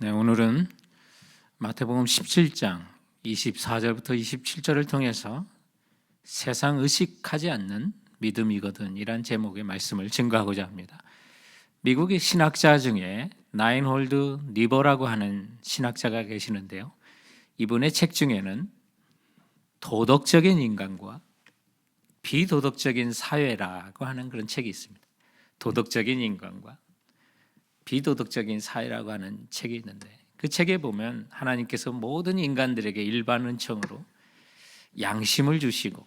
네, 오늘은 마태복음 17장 24절부터 27절을 통해서 세상 의식하지 않는 믿음이거든 이란 제목의 말씀을 증거하고자 합니다. 미국의 신학자 중에 나인홀드 니버라고 하는 신학자가 계시는데요. 이분의 책 중에는 도덕적인 인간과 비도덕적인 사회라고 하는 그런 책이 있습니다. 도덕적인 인간과 비도덕적인 사회라고 하는 책이 있는데 그 책에 보면 하나님께서 모든 인간들에게 일반 은총으로 양심을 주시고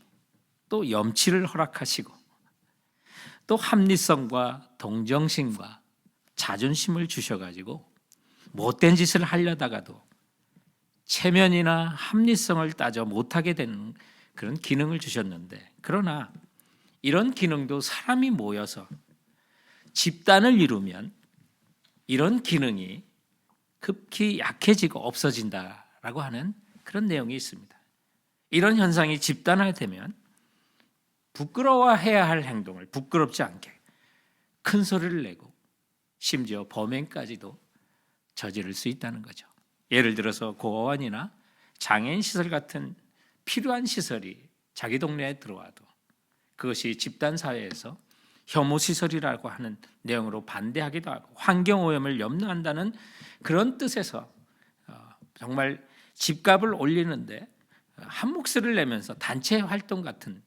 또 염치를 허락하시고 또 합리성과 동정심과 자존심을 주셔가지고 못된 짓을 하려다가도 체면이나 합리성을 따져 못하게 되는 그런 기능을 주셨는데, 그러나 이런 기능도 사람이 모여서 집단을 이루면 이런 기능이 급히 약해지고 없어진다라고 하는 그런 내용이 있습니다. 이런 현상이 집단화되면 부끄러워해야 할 행동을 부끄럽지 않게 큰 소리를 내고 심지어 범행까지도 저지를 수 있다는 거죠. 예를 들어서 고아원이나 장애인 시설 같은 필요한 시설이 자기 동네에 들어와도 그것이 집단 사회에서 혐오 시설이라고 하는 내용으로 반대하기도 하고 환경 오염을 염려한다는 그런 뜻에서 정말 집값을 올리는데 한 몫을 내면서 단체 활동 같은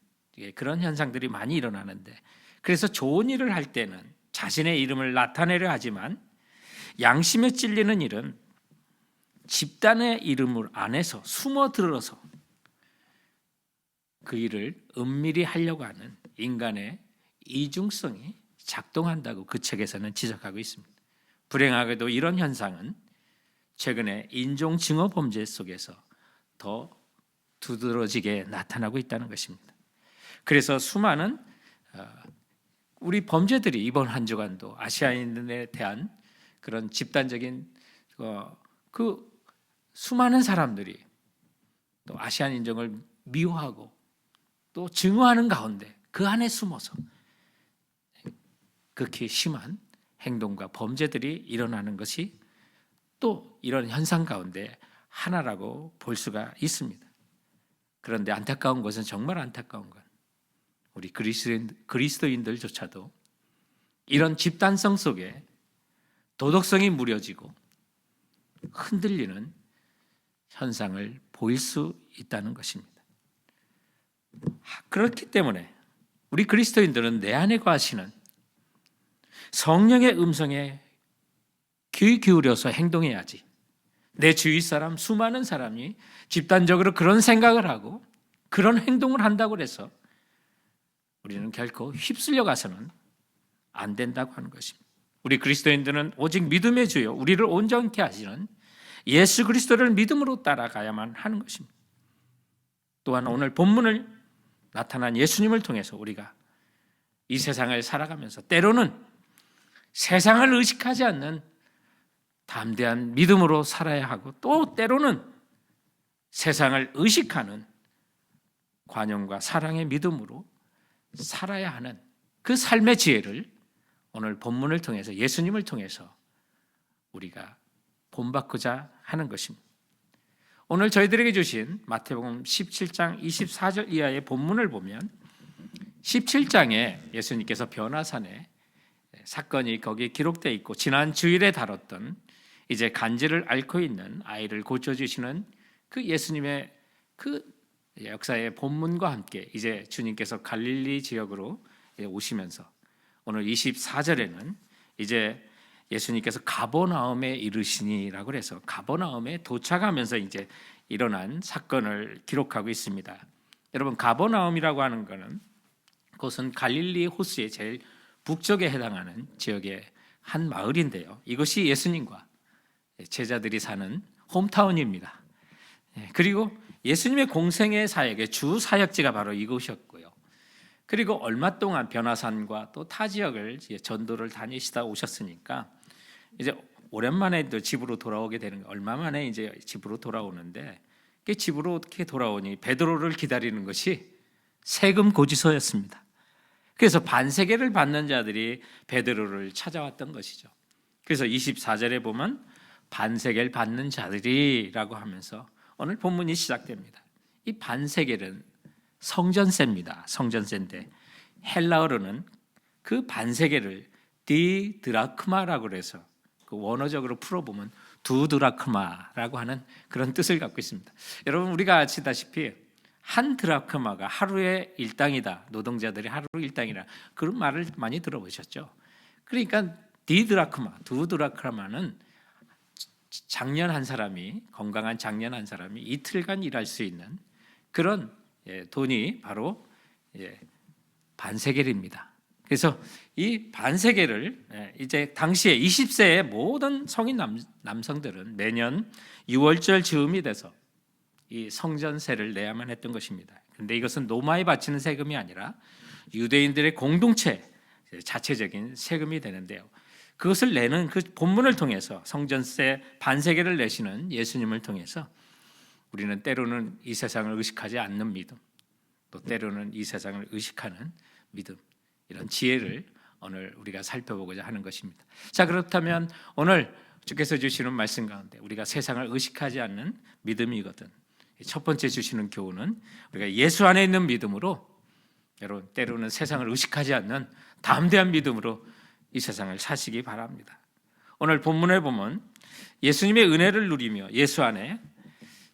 그런 현상들이 많이 일어나는데, 그래서 좋은 일을 할 때는 자신의 이름을 나타내려 하지만 양심에 찔리는 일은 집단의 이름을 안에서 숨어 들어서 그 일을 은밀히 하려고 하는 인간의 이중성이 작동한다고 그 책에서는 지적하고 있습니다. 불행하게도 이런 현상은 최근에 인종증오 범죄 속에서 더 두드러지게 나타나고 있다는 것입니다. 그래서 수많은 우리 범죄들이 이번 한 주간도 아시아인에 대한 그런 집단적인 그 수많은 사람들이 또 아시안 인종을 미워하고 또 증오하는 가운데 그 안에 숨어서 극히 심한 행동과 범죄들이 일어나는 것이 또 이런 현상 가운데 하나라고 볼 수가 있습니다. 그런데 안타까운 것은, 정말 안타까운 건 우리 그리스도인들조차도 이런 집단성 속에 도덕성이 무뎌지고 흔들리는 현상을 보일 수 있다는 것입니다. 그렇기 때문에 우리 그리스도인들은 내 안에 거하시는 성령의 음성에 귀 기울여서 행동해야지. 내 주위 사람, 수많은 사람이 집단적으로 그런 생각을 하고 그런 행동을 한다고 해서 우리는 결코 휩쓸려 가서는 안 된다고 하는 것입니다. 우리 그리스도인들은 오직 믿음의 주요 우리를 온전케 하시는 예수 그리스도를 믿음으로 따라가야만 하는 것입니다. 또한 오늘 본문을 나타난 예수님을 통해서 우리가 이 세상을 살아가면서 때로는 세상을 의식하지 않는 담대한 믿음으로 살아야 하고, 또 때로는 세상을 의식하는 관용과 사랑의 믿음으로 살아야 하는 그 삶의 지혜를 오늘 본문을 통해서, 예수님을 통해서 우리가 본받고자 하는 것입니다. 오늘 저희들에게 주신 마태복음 17장 24절 이하의 본문을 보면 17장에 예수님께서 변화산에 사건이 거기에 기록되어 있고, 지난 주일에 다뤘던 이제 간질을 앓고 있는 아이를 고쳐주시는 그 예수님의 그 역사의 본문과 함께 이제 주님께서 갈릴리 지역으로 오시면서 오늘 24절에는 이제 예수님께서 가버나움에 이르시니라고 해서 가버나움에 도착하면서 이제 일어난 사건을 기록하고 있습니다. 여러분, 가버나움이라고 하는 것은 그것은 갈릴리 호수의 제일 북쪽에 해당하는 지역의 한 마을인데요, 이것이 예수님과 제자들이 사는 홈타운입니다. 그리고 예수님의 공생의 사역의 주 사역지가 바로 이곳이었고요. 그리고 얼마 동안 변화산과 또 타 지역을 전도를 다니시다 오셨으니까 이제 오랜만에 또 집으로 돌아오게 되는 거예요. 얼마 만에 이제 집으로 돌아오는데, 집으로 어떻게 돌아오니 베드로를 기다리는 것이 세금 고지서였습니다. 그래서 반세계를 받는 자들이 베드로를 찾아왔던 것이죠. 그래서 24절에 보면 반세겔 받는 자들이라고 하면서 오늘 본문이 시작됩니다. 이 반세겔은 성전세입니다. 성전세인데 헬라어로는 그 반세겔을 디드라크마라고 해서 그 원어적으로 풀어보면 두 드라크마라고 하는 그런 뜻을 갖고 있습니다. 여러분 우리가 아시다시피 한 드라크마가 하루의 일당이다. 노동자들이 하루 일당이라 그런 말을 많이 들어보셨죠. 그러니까 디드라크마, 두 드라크마는 장년 한 사람이 건강한 장년 한 사람이 이틀간 일할 수 있는 그런 돈이 바로 반세겔입니다. 그래서 이 반세겔을 이제 당시에 20세의 모든 성인 남성들은 매년 6월절 즈음이 돼서 이 성전세를 내야만 했던 것입니다. 그런데 이것은 노마에 바치는 세금이 아니라 유대인들의 공동체 자체적인 세금이 되는데요. 그것을 내는 그 본문을 통해서 성전세 반세겔을 내시는 예수님을 통해서 우리는 때로는 이 세상을 의식하지 않는 믿음, 또 때로는 이 세상을 의식하는 믿음, 이런 지혜를 오늘 우리가 살펴보고자 하는 것입니다. 자, 그렇다면 오늘 주께서 주시는 말씀 가운데 우리가 세상을 의식하지 않는 믿음이거든. 첫 번째 주시는 교훈은 우리가 예수 안에 있는 믿음으로, 여러분 때로는 세상을 의식하지 않는 담대한 믿음으로 이 세상을 사시기 바랍니다. 오늘 본문에 보면 예수님의 은혜를 누리며 예수 안에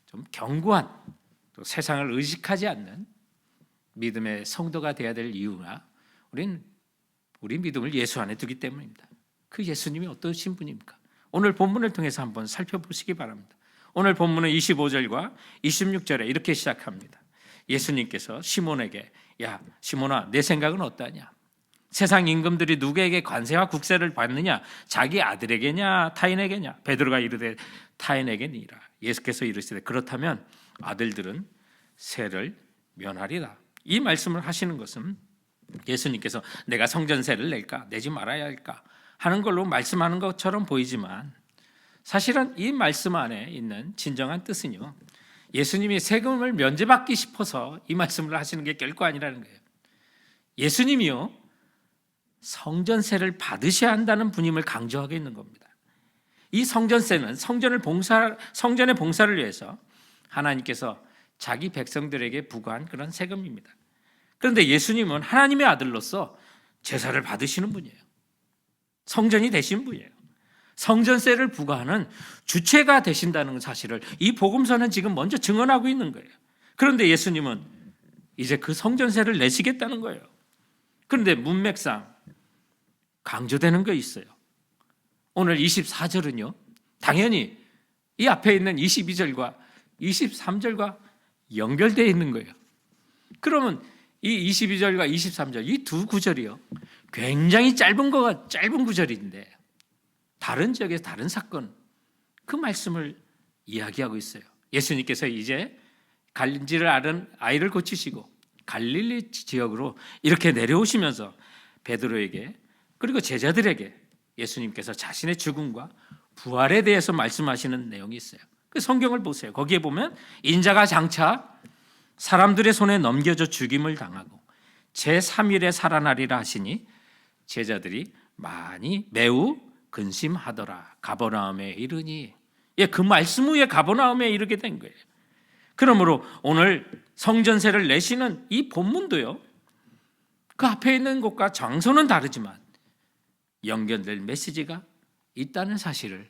좀 견고한, 또 세상을 의식하지 않는 믿음의 성도가 되어야 될 이유가 우리 믿음을 예수 안에 두기 때문입니다. 그 예수님이 어떠신 분입니까? 오늘 본문을 통해서 한번 살펴보시기 바랍니다. 오늘 본문은 25절과 26절에 이렇게 시작합니다. 예수님께서 시몬에게 야 시몬아 내 생각은 어떠냐? 세상 임금들이 누구에게 관세와 국세를 받느냐? 자기 아들에게냐 타인에게냐? 베드로가 이르되 타인에게니라. 예수께서 이르시되 그렇다면 아들들은 세를 면하리라. 이 말씀을 하시는 것은 예수님께서 내가 성전세를 낼까 내지 말아야 할까 하는 걸로 말씀하는 것처럼 보이지만 사실은 이 말씀 안에 있는 진정한 뜻은요, 예수님이 세금을 면제받기 싶어서 이 말씀을 하시는 게 결코 아니라는 거예요. 예수님이요 성전세를 받으셔야 한다는 분임을 강조하고 있는 겁니다. 이 성전세는 성전의 봉사를 위해서 하나님께서 자기 백성들에게 부과한 그런 세금입니다. 그런데 예수님은 하나님의 아들로서 제사를 받으시는 분이에요. 성전이 되신 분이에요. 성전세를 부과하는 주체가 되신다는 사실을 이 복음서는 지금 먼저 증언하고 있는 거예요. 그런데 예수님은 이제 그 성전세를 내시겠다는 거예요. 그런데 문맥상 강조되는 게 있어요. 오늘 24절은요 당연히 이 앞에 있는 22절과 23절과 연결되어 있는 거예요. 그러면 이 22절과 23절 이 두 구절이요 굉장히 짧은 구절인데 다른 지역에서 다른 사건 그 말씀을 이야기하고 있어요. 예수님께서 이제 갈림질을 앓은 아이를 고치시고 갈릴리 지역으로 이렇게 내려오시면서 베드로에게 그리고 제자들에게 예수님께서 자신의 죽음과 부활에 대해서 말씀하시는 내용이 있어요. 그 성경을 보세요. 거기에 보면 인자가 장차 사람들의 손에 넘겨져 죽임을 당하고 제3일에 살아나리라 하시니 제자들이 매우 근심하더라. 가버나움에 이르니 그 말씀 후에 가버나움에 이르게 된 거예요. 그러므로 오늘 성전세를 내시는 이 본문도요 그 앞에 있는 곳과 장소는 다르지만 연결될 메시지가 있다는 사실을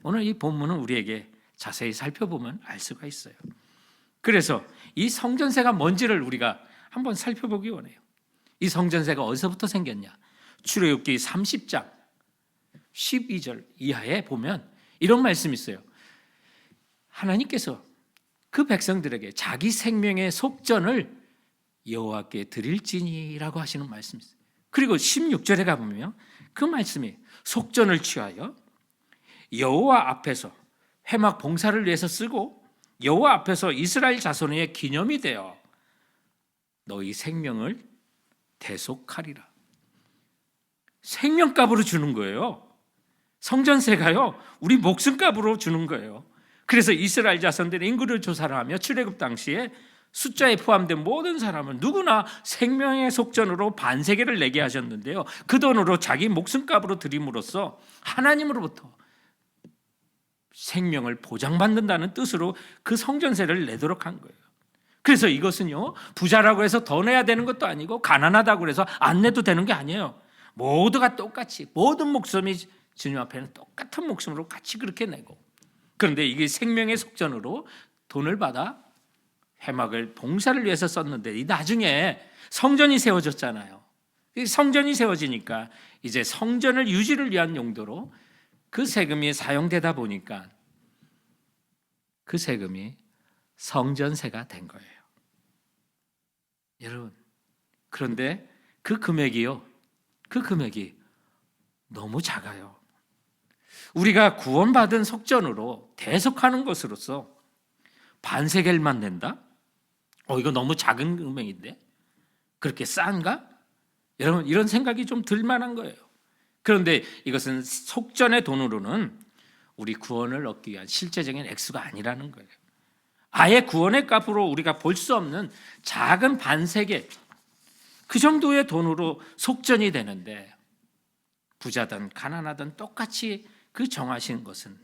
오늘 이 본문은 우리에게 자세히 살펴보면 알 수가 있어요. 그래서 이 성전세가 뭔지를 우리가 한번 살펴보기 원해요. 이 성전세가 어디서부터 생겼냐? 출애굽기 30장 12절 이하에 보면 이런 말씀이 있어요. 하나님께서 그 백성들에게 자기 생명의 속전을 여호와께 드릴지니라고 하시는 말씀이 있어요. 그리고 16절에 가보면 그 말씀이 속전을 취하여 여호와 앞에서 회막 봉사를 위해서 쓰고 여호와 앞에서 이스라엘 자손의 기념이 되어 너희 생명을 대속하리라. 생명값으로 주는 거예요. 성전세가요 우리 목숨값으로 주는 거예요. 그래서 이스라엘 자손들의 인구를 조사를 하며 출애굽 당시에 숫자에 포함된 모든 사람은 누구나 생명의 속전으로 반세겔을 내게 하셨는데요, 그 돈으로 자기 목숨값으로 드림으로써 하나님으로부터 생명을 보장받는다는 뜻으로 그 성전세를 내도록 한 거예요. 그래서 이것은요, 부자라고 해서 더 내야 되는 것도 아니고 가난하다고 해서 안 내도 되는 게 아니에요. 모두가 똑같이, 모든 목숨이 주님 앞에는 똑같은 목숨으로 같이 그렇게 내고, 그런데 이게 생명의 속전으로 돈을 받아 회막을 봉사를 위해서 썼는데, 이 나중에 성전이 세워졌잖아요. 성전이 세워지니까 이제 성전을 유지를 위한 용도로 그 세금이 사용되다 보니까 그 세금이 성전세가 된 거예요. 여러분, 그런데 그 금액이 너무 작아요. 우리가 구원받은 속전으로 대속하는 것으로서 반세겔만 낸다? 이거 너무 작은 금액인데? 그렇게 싼가? 여러분, 이런 생각이 좀 들만한 거예요. 그런데 이것은 속전의 돈으로는 우리 구원을 얻기 위한 실제적인 액수가 아니라는 거예요. 아예 구원의 값으로 우리가 볼 수 없는 작은 반세겔, 그 정도의 돈으로 속전이 되는데, 부자든 가난하든 똑같이 그 정하신 것은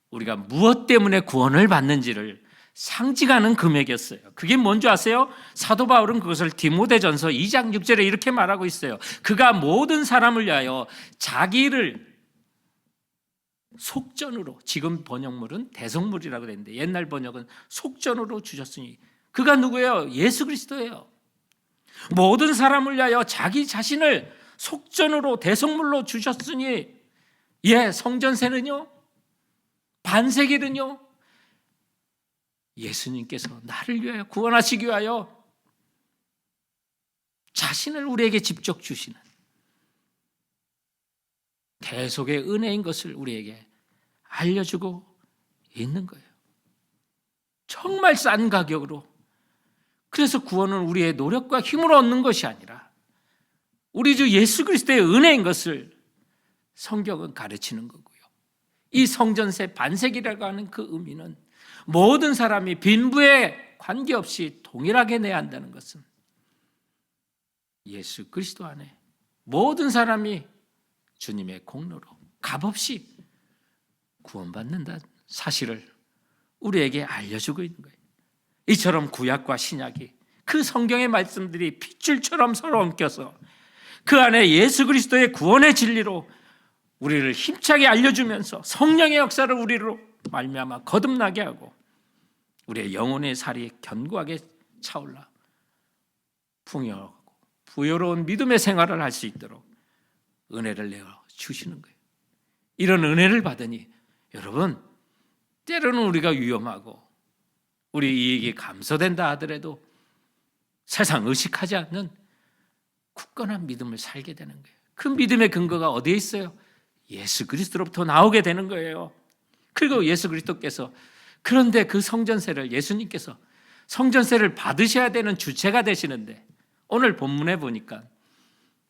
우리가 무엇 때문에 구원을 받는지를 상징하는 금액이었어요. 그게 뭔지 아세요? 사도 바울은 그것을 디모데전서 2장 6절에 이렇게 말하고 있어요. 그가 모든 사람을 위하여 자기를 속전으로, 지금 번역물은 대속물이라고 되는데 옛날 번역은 속전으로 주셨으니, 그가 누구예요? 예수 그리스도예요. 모든 사람을 위하여 자기 자신을 속전으로 대속물로 주셨으니, 성전세는요, 반세겔은요, 예수님께서 나를 위하여, 구원하시기 위하여 자신을 우리에게 직접 주시는 대속의 은혜인 것을 우리에게 알려주고 있는 거예요. 정말 싼 가격으로. 그래서 구원은 우리의 노력과 힘으로 얻는 것이 아니라 우리 주 예수 그리스도의 은혜인 것을 성경은 가르치는 거고요. 이 성전세 반세기라고 하는 그 의미는 모든 사람이 빈부에 관계없이 동일하게 내야 한다는 것은 예수 그리스도 안에 모든 사람이 주님의 공로로 값없이 구원받는다는 사실을 우리에게 알려주고 있는 거예요. 이처럼 구약과 신약이, 그 성경의 말씀들이 핏줄처럼 서로 엉켜서 그 안에 예수 그리스도의 구원의 진리로 우리를 힘차게 알려주면서 성령의 역사를 우리로 말미암아 거듭나게 하고 우리의 영혼의 살이 견고하게 차올라 풍요하고 부여로운 믿음의 생활을 할 수 있도록 은혜를 내어 주시는 거예요. 이런 은혜를 받으니 여러분, 때로는 우리가 위험하고 우리 이익이 감소된다 하더라도 세상 의식하지 않는 굳건한 믿음을 살게 되는 거예요. 그 믿음의 근거가 어디에 있어요? 예수 그리스도로부터 나오게 되는 거예요. 그리고 예수 그리스도께서, 그런데 그 성전세를 예수님께서 성전세를 받으셔야 되는 주체가 되시는데 오늘 본문에 보니까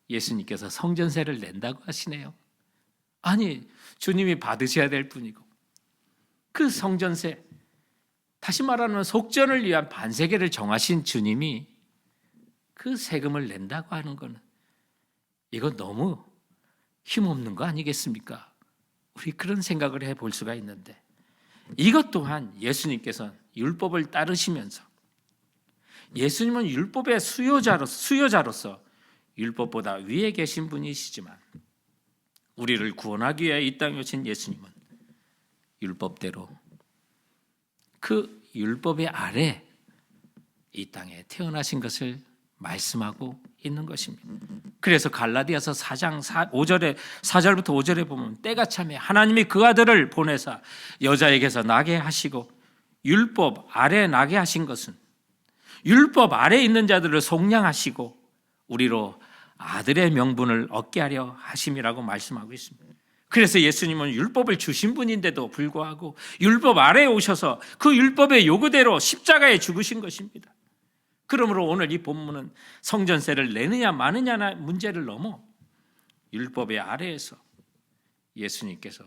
예수님께서 성전세를 낸다고 하시네요. 아니, 주님이 받으셔야 될 뿐이고 그 성전세, 다시 말하면 속전을 위한 반세계를 정하신 주님이 그 세금을 낸다고 하는 것은 이거 너무 힘없는 거 아니겠습니까? 우리 그런 생각을 해볼 수가 있는데, 이것 또한 예수님께서 율법을 따르시면서, 예수님은 율법의 수요자로서 율법보다 위에 계신 분이시지만 우리를 구원하기 위해 이 땅에 오신 예수님은 율법대로 그 율법의 아래 이 땅에 태어나신 것을 말씀하고 있는 것입니다. 그래서 갈라디아서 4장 4절부터 5절에 보면, 때가 참에 하나님이 그 아들을 보내사 여자에게서 나게 하시고 율법 아래 나게 하신 것은 율법 아래 있는 자들을 속량하시고 우리로 아들의 명분을 얻게 하려 하심이라고 말씀하고 있습니다. 그래서 예수님은 율법을 주신 분인데도 불구하고 율법 아래에 오셔서 그 율법의 요구대로 십자가에 죽으신 것입니다. 그러므로 오늘 이 본문은 성전세를 내느냐 마느냐의 문제를 넘어 율법의 아래에서 예수님께서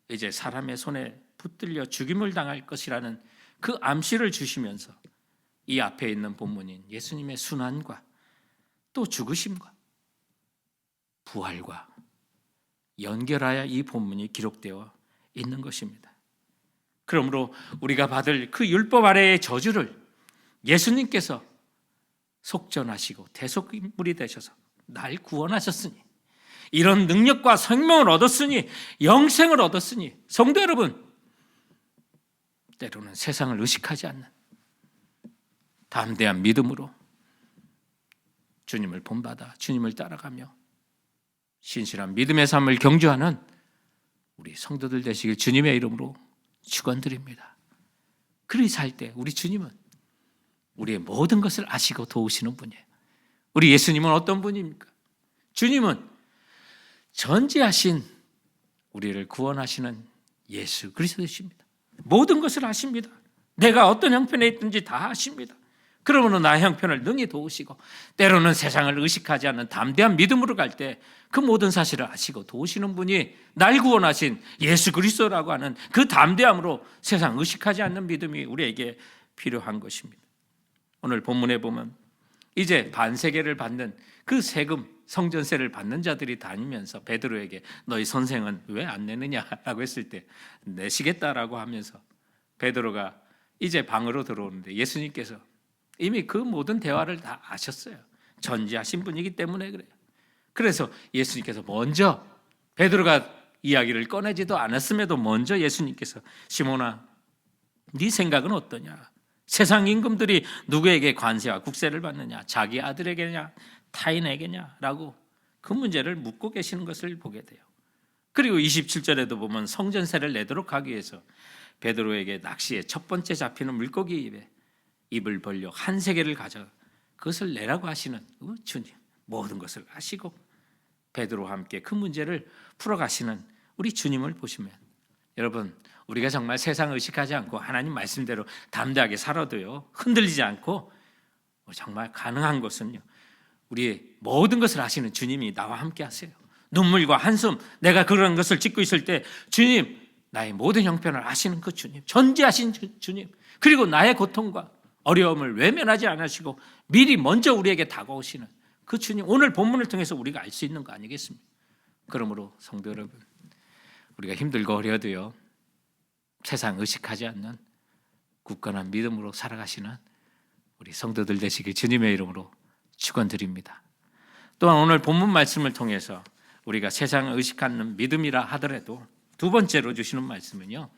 이제 사람의 손에 붙들려 죽임을 당할 것이라는 그 암시를 주시면서 이 앞에 있는 본문인 예수님의 순환과 또 죽으심과 부활과 연결하여 이 본문이 기록되어 있는 것입니다. 그러므로 우리가 받을 그 율법 아래의 저주를 예수님께서 속전하시고 대속물이 되셔서 날 구원하셨으니, 이런 능력과 생명을 얻었으니, 영생을 얻었으니, 성도 여러분, 때로는 세상을 의식하지 않는 담대한 믿음으로 주님을 본받아 주님을 따라가며 신실한 믿음의 삶을 경주하는 우리 성도들 되시길 주님의 이름으로 축원드립니다. 그리 살 때 우리 주님은 우리의 모든 것을 아시고 도우시는 분이에요. 우리 예수님은 어떤 분입니까? 주님은 전지하신 우리를 구원하시는 예수 그리스도이십니다. 모든 것을 아십니다. 내가 어떤 형편에 있든지 다 아십니다. 그러므로 나의 형편을 능히 도우시고, 때로는 세상을 의식하지 않는 담대한 믿음으로 갈 때 그 모든 사실을 아시고 도우시는 분이 날 구원하신 예수 그리스도라고 하는 그 담대함으로 세상 의식하지 않는 믿음이 우리에게 필요한 것입니다. 오늘 본문에 보면 이제 반세계를 받는 그 세금 성전세를 받는 자들이 다니면서 베드로에게 너희 선생은 왜 안 내느냐라고 했을 때 내시겠다라고 하면서 베드로가 이제 방으로 들어오는데 예수님께서 이미 그 모든 대화를 다 아셨어요. 전지하신 분이기 때문에 그래요. 그래서 예수님께서 먼저, 베드로가 이야기를 꺼내지도 않았음에도 먼저 예수님께서 시몬아, 네 생각은 어떠냐? 세상 임금들이 누구에게 관세와 국세를 받느냐? 자기 아들에게냐? 타인에게냐? 라고 그 문제를 묻고 계시는 것을 보게 돼요. 그리고 27절에도 보면 성전세를 내도록 하기 위해서 베드로에게 낚시에 첫 번째 잡히는 물고기 입에 입을 벌려 한 세겔을 가져 그것을 내라고 하시는 주님, 모든 것을 아시고 베드로와 함께 그 문제를 풀어가시는 우리 주님을 보시면, 여러분, 우리가 정말 세상을 의식하지 않고 하나님 말씀대로 담대하게 살아도요, 흔들리지 않고 정말 가능한 것은요, 우리의 모든 것을 아시는 주님이 나와 함께 하세요. 눈물과 한숨, 내가 그런 것을 짓고 있을 때 주님, 나의 모든 형편을 아시는 그 주님, 전지하신 주님, 그리고 나의 고통과 어려움을 외면하지 않으시고 미리 먼저 우리에게 다가오시는 그 주님, 오늘 본문을 통해서 우리가 알 수 있는 거 아니겠습니까? 그러므로 성도 여러분, 우리가 힘들고 어려도요, 세상 의식하지 않는 굳건한 믿음으로 살아가시는 우리 성도들 되시길 주님의 이름으로 축원드립니다. 또한 오늘 본문 말씀을 통해서 우리가 세상을 의식하는 믿음이라 하더라도 두 번째로 주시는 말씀은요,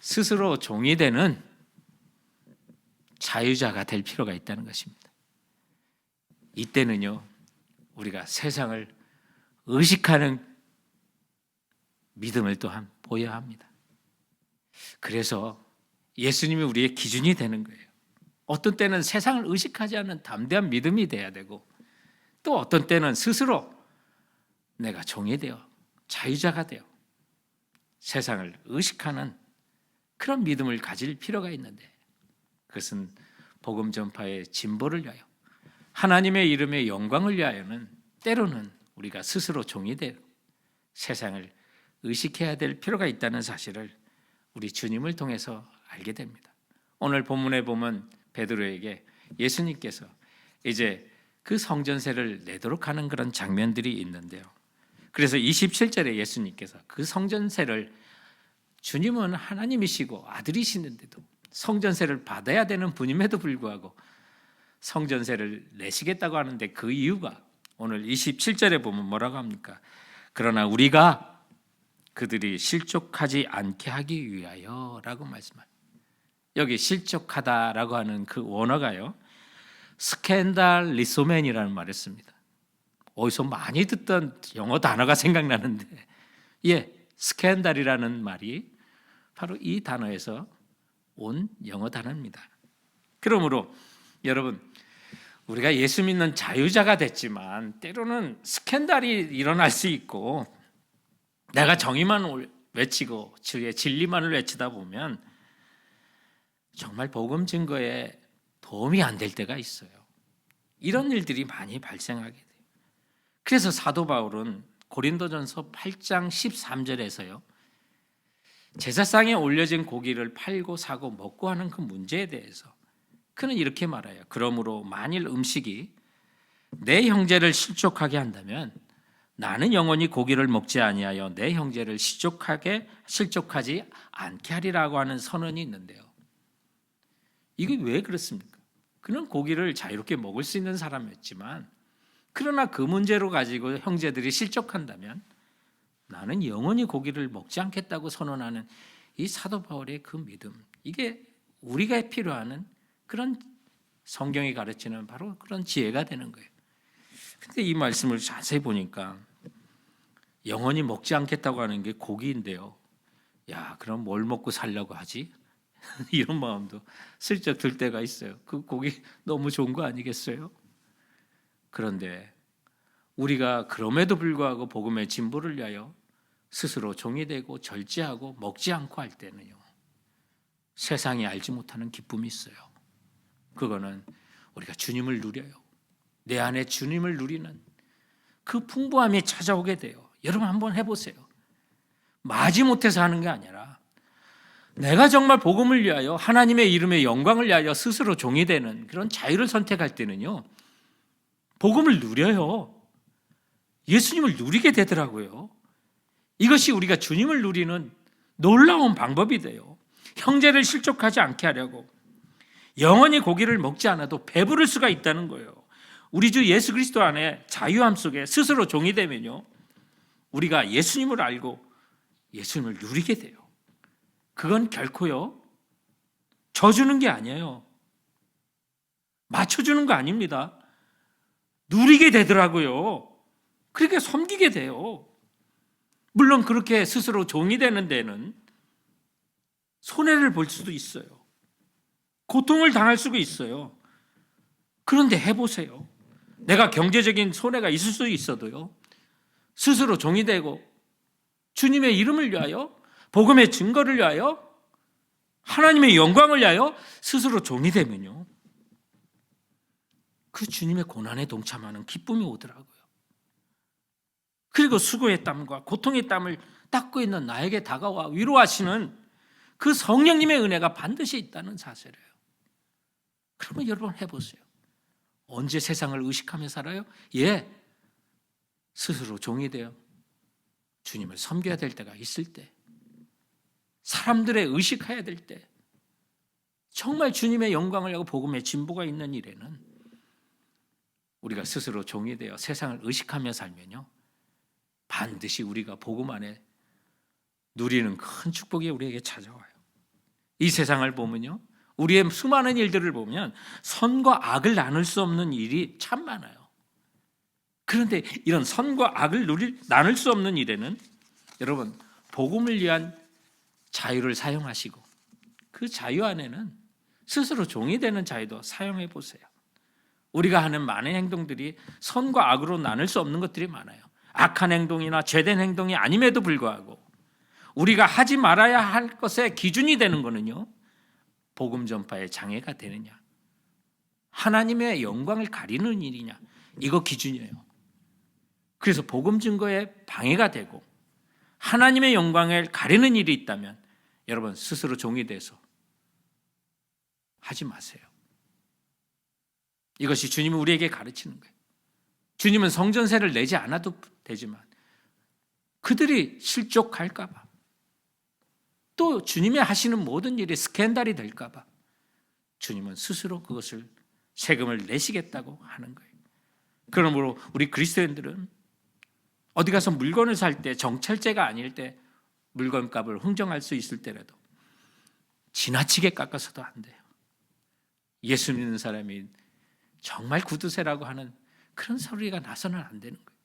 스스로 종이 되는 자유자가 될 필요가 있다는 것입니다. 이때는요, 우리가 세상을 의식하는 믿음을 또한 보여야 합니다. 그래서 예수님이 우리의 기준이 되는 거예요. 어떤 때는 세상을 의식하지 않는 담대한 믿음이 돼야 되고, 또 어떤 때는 스스로 내가 종이 되어 자유자가 되어 세상을 의식하는 그런 믿음을 가질 필요가 있는데, 그것은 복음 전파의 진보를 위하여, 하나님의 이름의 영광을 위하여는 때로는 우리가 스스로 종이 되어 세상을 의식해야 될 필요가 있다는 사실을 우리 주님을 통해서 알게 됩니다. 오늘 본문에 보면 베드로에게 예수님께서 이제 그 성전세를 내도록 하는 그런 장면들이 있는데요. 그래서 27절에 예수님께서 그 성전세를, 주님은 하나님이시고 아들이시는데도 성전세를 받아야 되는 분임에도 불구하고 성전세를 내시겠다고 하는데, 그 이유가 오늘 27절에 보면 뭐라고 합니까? 그러나 우리가 그들이 실족하지 않게 하기 위하여 라고 말씀합니다. 여기 실족하다라고 하는 그 원어가요, 스캔달리소멘이라는 말을 씁니다. 어디서 많이 듣던 영어 단어가 생각나는데, 스캔달이라는 말이 바로 이 단어에서 온 영어 단어입니다. 그러므로 여러분, 우리가 예수 믿는 자유자가 됐지만 때로는 스캔들이 일어날 수 있고, 내가 정의만 외치고 주의 진리만을 외치다 보면 정말 복음 증거에 도움이 안 될 때가 있어요. 이런 일들이 많이 발생하게 돼요. 그래서 사도 바울은 고린도전서 8장 13절에서요, 제사상에 올려진 고기를 팔고 사고 먹고 하는 그 문제에 대해서 그는 이렇게 말해요. 그러므로 만일 음식이 내 형제를 실족하게 한다면 나는 영원히 고기를 먹지 아니하여 내 형제를 실족하지 않게 하리라고 하는 선언이 있는데요. 이게 왜 그렇습니까? 그는 고기를 자유롭게 먹을 수 있는 사람이었지만, 그러나 그 문제로 가지고 형제들이 실족한다면 나는 영원히 고기를 먹지 않겠다고 선언하는 이 사도 바울의 그 믿음, 이게 우리가 필요하는 그런 성경이 가르치는 바로 그런 지혜가 되는 거예요. 근데 이 말씀을 자세히 보니까 영원히 먹지 않겠다고 하는 게 고기인데요. 야, 그럼 뭘 먹고 살려고 하지? 이런 마음도 슬쩍 들 때가 있어요. 그 고기 너무 좋은 거 아니겠어요? 그런데 우리가 그럼에도 불구하고 복음의 진보를 위하여 스스로 종이 되고 절제하고 먹지 않고 할 때는요, 세상이 알지 못하는 기쁨이 있어요. 그거는 우리가 주님을 누려요. 내 안에 주님을 누리는 그 풍부함이 찾아오게 돼요. 여러분 한번 해보세요. 마지못해서 하는 게 아니라 내가 정말 복음을 위하여 하나님의 이름의 영광을 위하여 스스로 종이 되는 그런 자유를 선택할 때는요, 복음을 누려요. 예수님을 누리게 되더라고요. 이것이 우리가 주님을 누리는 놀라운 방법이 돼요. 형제를 실족하지 않게 하려고 영원히 고기를 먹지 않아도 배부를 수가 있다는 거예요. 우리 주 예수 그리스도 안에 자유함 속에 스스로 종이 되면요, 우리가 예수님을 알고 예수님을 누리게 돼요. 그건 결코요 져주는 게 아니에요. 맞춰주는 거 아닙니다. 누리게 되더라고요. 그렇게 섬기게 돼요. 물론 그렇게 스스로 종이 되는 데는 손해를 볼 수도 있어요. 고통을 당할 수가 있어요. 그런데 해보세요. 내가 경제적인 손해가 있을 수 있어도요, 스스로 종이 되고 주님의 이름을 위하여, 복음의 증거를 위하여, 하나님의 영광을 위하여 스스로 종이 되면요, 그 주님의 고난에 동참하는 기쁨이 오더라고요. 그리고 수고의 땀과 고통의 땀을 닦고 있는 나에게 다가와 위로하시는 그 성령님의 은혜가 반드시 있다는 사실이에요. 그러면 여러분 해보세요. 언제 세상을 의식하며 살아요? 예, 스스로 종이 되어 주님을 섬겨야 될 때가 있을 때, 사람들의 의식해야 될 때, 정말 주님의 영광을 하고 복음의 진보가 있는 일에는 우리가 스스로 종이 되어 세상을 의식하며 살면요, 반드시 우리가 복음 안에 누리는 큰 축복이 우리에게 찾아와요. 이 세상을 보면요, 우리의 수많은 일들을 보면 선과 악을 나눌 수 없는 일이 참 많아요. 그런데 이런 선과 악을 나눌 수 없는 일에는 여러분, 복음을 위한 자유를 사용하시고 그 자유 안에는 스스로 종이 되는 자유도 사용해 보세요. 우리가 하는 많은 행동들이 선과 악으로 나눌 수 없는 것들이 많아요. 악한 행동이나 죄된 행동이 아님에도 불구하고 우리가 하지 말아야 할 것의 기준이 되는 것은요, 복음 전파의 장애가 되느냐, 하나님의 영광을 가리는 일이냐, 이거 기준이에요. 그래서 복음 증거에 방해가 되고 하나님의 영광을 가리는 일이 있다면 여러분 스스로 종이 돼서 하지 마세요. 이것이 주님이 우리에게 가르치는 거예요. 주님은 성전세를 내지 않아도 되지만 그들이 실족할까 봐, 또 주님이 하시는 모든 일이 스캔들이 될까 봐 주님은 스스로 그것을 세금을 내시겠다고 하는 거예요. 그러므로 우리 그리스도인들은 어디 가서 물건을 살 때, 정찰제가 아닐 때 물건값을 흥정할 수 있을 때라도 지나치게 깎아서도 안 돼요. 예수 믿는 사람이 정말 구두쇠라고 하는 그런 소리가 나서는 안 되는 거예요.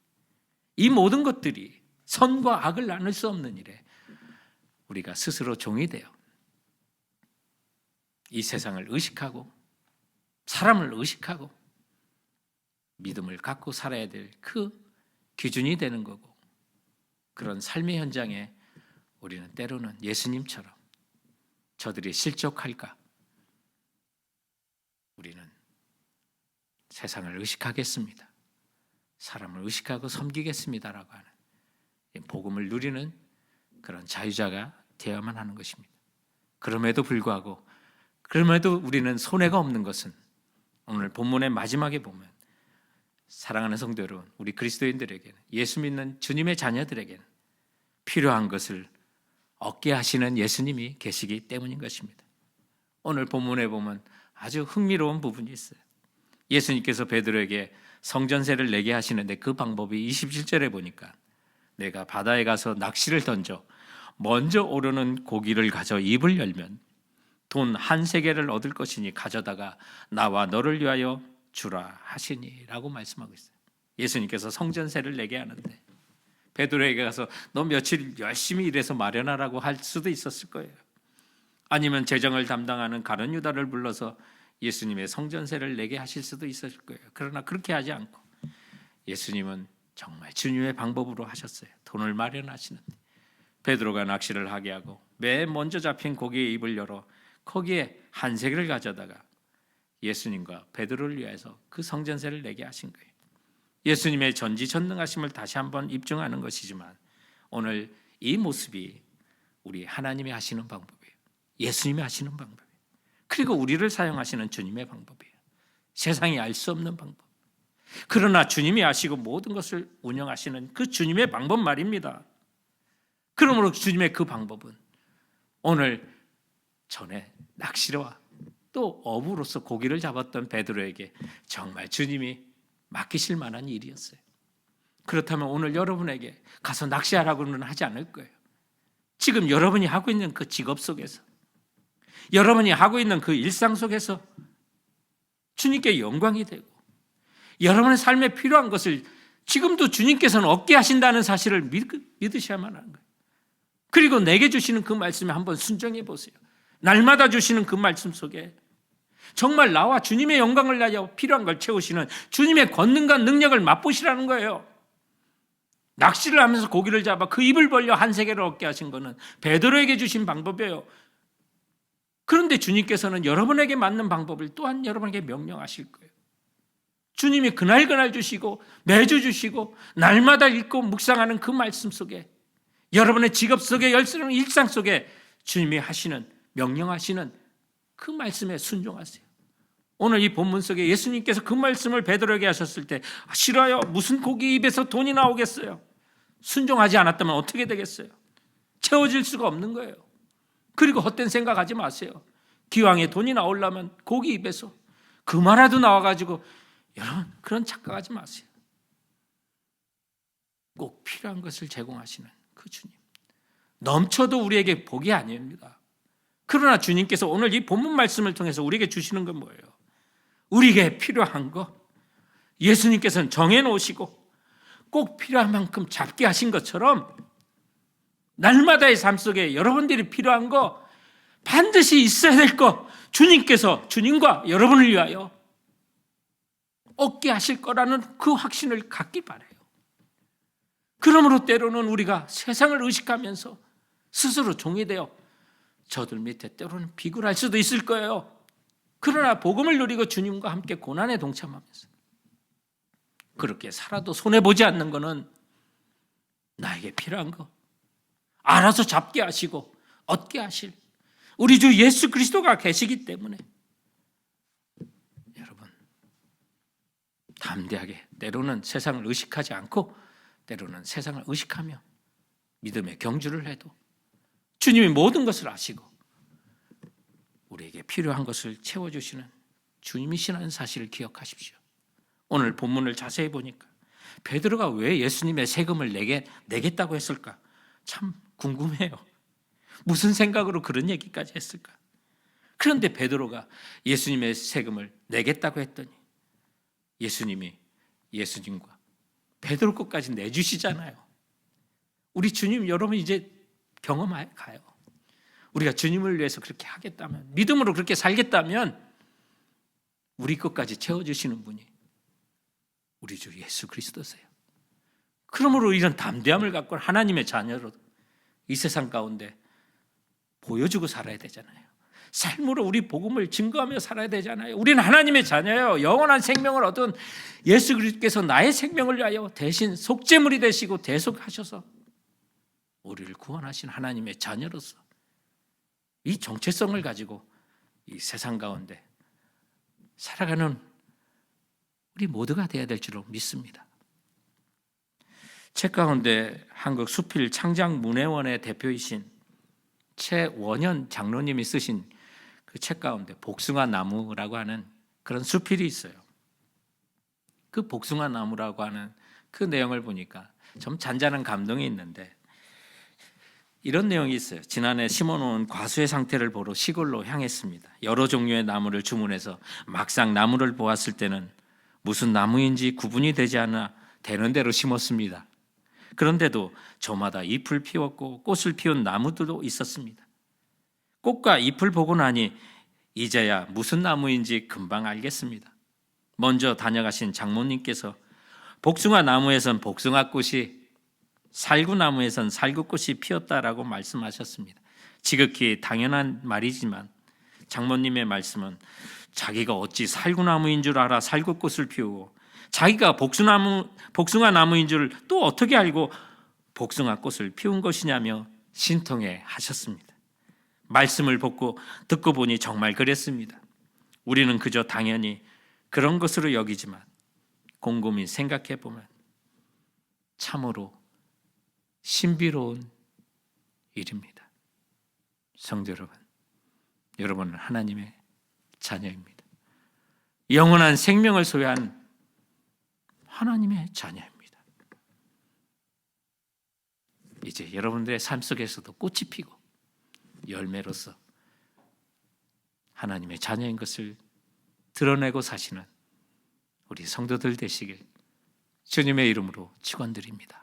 이 모든 것들이 선과 악을 나눌 수 없는 일에 우리가 스스로 종이 되어 이 세상을 의식하고 사람을 의식하고 믿음을 갖고 살아야 될 그 기준이 되는 거고, 그런 삶의 현장에 우리는 때로는 예수님처럼 저들이 실족할까, 우리는 세상을 의식하겠습니다, 사람을 의식하고 섬기겠습니다라고 하는 복음을 누리는 그런 자유자가 되어야만 하는 것입니다. 그럼에도 불구하고, 그럼에도 우리는 손해가 없는 것은 오늘 본문의 마지막에 보면 사랑하는 성도 여러분, 우리 그리스도인들에게는, 예수 믿는 주님의 자녀들에게는 필요한 것을 얻게 하시는 예수님이 계시기 때문인 것입니다. 오늘 본문에 보면 아주 흥미로운 부분이 있어요. 예수님께서 베드로에게 성전세를 내게 하시는데 그 방법이 27절에 보니까 내가 바다에 가서 낚시를 던져 먼저 오르는 고기를 가져 입을 열면 돈 한 세겔을 얻을 것이니 가져다가 나와 너를 위하여 주라 하시니 라고 말씀하고 있어요. 예수님께서 성전세를 내게 하는데 베드로에게 가서 너 며칠 열심히 일해서 마련하라고 할 수도 있었을 거예요. 아니면 재정을 담당하는 가룟 유다를 불러서 예수님의 성전세를 내게 하실 수도 있었을 거예요. 그러나 그렇게 하지 않고 예수님은 정말 주님의 방법으로 하셨어요. 돈을 마련하시는데 베드로가 낚시를 하게 하고 맨 먼저 잡힌 고기의 입을 열어 거기에 한 세겔을 가져다가 예수님과 베드로를 위해서 그 성전세를 내게 하신 거예요. 예수님의 전지전능하심을 다시 한번 입증하는 것이지만 오늘 이 모습이 우리 하나님이 하시는 방법이에요. 예수님이 하시는 방법이에요. 그리고 우리를 사용하시는 주님의 방법이에요. 세상이 알 수 없는 방법. 그러나 주님이 아시고 모든 것을 운영하시는 그 주님의 방법 말입니다. 그러므로 주님의 그 방법은 오늘 전에 낚시와 또 어부로서 고기를 잡았던 베드로에게 정말 주님이 맡기실 만한 일이었어요. 그렇다면 오늘 여러분에게 가서 낚시하라고는 하지 않을 거예요. 지금 여러분이 하고 있는 그 직업 속에서, 여러분이 하고 있는 그 일상 속에서 주님께 영광이 되고 여러분의 삶에 필요한 것을 지금도 주님께서는 얻게 하신다는 사실을 믿으셔야만 하는 거예요. 그리고 내게 주시는 그 말씀에 한번 순종해 보세요. 날마다 주시는 그 말씀 속에 정말 나와 주님의 영광을 위하여 필요한 걸 채우시는 주님의 권능과 능력을 맛보시라는 거예요. 낚시를 하면서 고기를 잡아 그 입을 벌려 한 세겔을 얻게 하신 것은 베드로에게 주신 방법이에요. 그런데 주님께서는 여러분에게 맞는 방법을 또한 여러분에게 명령하실 거예요. 주님이 그날 주시고 매주 주시고 날마다 읽고 묵상하는 그 말씀 속에 여러분의 직업 속에 열쇠는 일상 속에 주님이 하시는 명령하시는 그 말씀에 순종하세요. 오늘 이 본문 속에 예수님께서 그 말씀을 베드로에게 하셨을 때 싫어요. 무슨 고기 입에서 돈이 나오겠어요. 순종하지 않았다면 어떻게 되겠어요. 채워질 수가 없는 거예요. 그리고 헛된 생각하지 마세요. 기왕에 돈이 나오려면 고기 입에서 그만하도 나와가지고 여러분 그런 착각하지 마세요. 꼭 필요한 것을 제공하시는 그 주님. 넘쳐도 우리에게 복이 아닙니다. 그러나 주님께서 오늘 이 본문 말씀을 통해서 우리에게 주시는 건 뭐예요? 우리에게 필요한 거 예수님께서는 정해놓으시고 꼭 필요한 만큼 잡게 하신 것처럼 날마다의 삶 속에 여러분들이 필요한 거 반드시 있어야 될 거 주님께서 주님과 여러분을 위하여 얻게 하실 거라는 그 확신을 갖기 바라요. 그러므로 때로는 우리가 세상을 의식하면서 스스로 종이 되어 저들 밑에 때로는 비굴할 수도 있을 거예요. 그러나 복음을 누리고 주님과 함께 고난에 동참하면서 그렇게 살아도 손해보지 않는 것은 나에게 필요한 거 알아서 잡게 하시고 얻게 하실 우리 주 예수 그리스도가 계시기 때문에 여러분 담대하게 때로는 세상을 의식하지 않고 때로는 세상을 의식하며 믿음의 경주를 해도 주님이 모든 것을 아시고 우리에게 필요한 것을 채워주시는 주님이시라는 사실을 기억하십시오. 오늘 본문을 자세히 보니까 베드로가 왜 예수님의 세금을 내겠다고 했을까? 참 궁금해요. 무슨 생각으로 그런 얘기까지 했을까? 그런데 베드로가 예수님의 세금을 내겠다고 했더니 예수님이 예수님과 베드로 것까지 내주시잖아요. 우리 주님 여러분 이제 경험해 가요. 우리가 주님을 위해서 그렇게 하겠다면 믿음으로 그렇게 살겠다면 우리 것까지 채워주시는 분이 우리 주 예수 그리스도세요. 그러므로 이런 담대함을 갖고 하나님의 자녀로 이 세상 가운데 보여주고 살아야 되잖아요. 삶으로 우리 복음을 증거하며 살아야 되잖아요. 우리는 하나님의 자녀예요. 영원한 생명을 얻은 예수 그리스도께서 나의 생명을 위하여 대신 속죄물이 되시고 대속하셔서 우리를 구원하신 하나님의 자녀로서 이 정체성을 가지고 이 세상 가운데 살아가는 우리 모두가 되어야 될 줄로 믿습니다. 책 가운데 한국 수필 창작문예원의 대표이신 최원현 장로님이 쓰신 그 책 가운데 복숭아 나무라고 하는 그런 수필이 있어요. 그 복숭아 나무라고 하는 그 내용을 보니까 좀 잔잔한 감동이 있는데 이런 내용이 있어요. 지난해 심어놓은 과수의 상태를 보러 시골로 향했습니다. 여러 종류의 나무를 주문해서 막상 나무를 보았을 때는 무슨 나무인지 구분이 되지 않아 되는 대로 심었습니다. 그런데도 저마다 잎을 피웠고 꽃을 피운 나무들도 있었습니다. 꽃과 잎을 보고 나니 이제야 무슨 나무인지 금방 알겠습니다. 먼저 다녀가신 장모님께서 복숭아 나무에선 복숭아꽃이, 살구나무에선 살구꽃이 피었다라고 말씀하셨습니다. 지극히 당연한 말이지만 장모님의 말씀은 자기가 어찌 살구나무인 줄 알아 살구꽃을 피우고 자기가 복숭아 나무인 줄 또 어떻게 알고 복숭아꽃을 피운 것이냐며 신통해 하셨습니다. 말씀을 듣고 보니 정말 그랬습니다. 우리는 그저 당연히 그런 것으로 여기지만 곰곰이 생각해 보면 참으로 신비로운 일입니다. 성도 여러분, 여러분은 하나님의 자녀입니다. 영원한 생명을 소유한 하나님의 자녀입니다. 이제 여러분들의 삶 속에서도 꽃이 피고 열매로서 하나님의 자녀인 것을 드러내고 사시는 우리 성도들 되시길 주님의 이름으로 축원드립니다.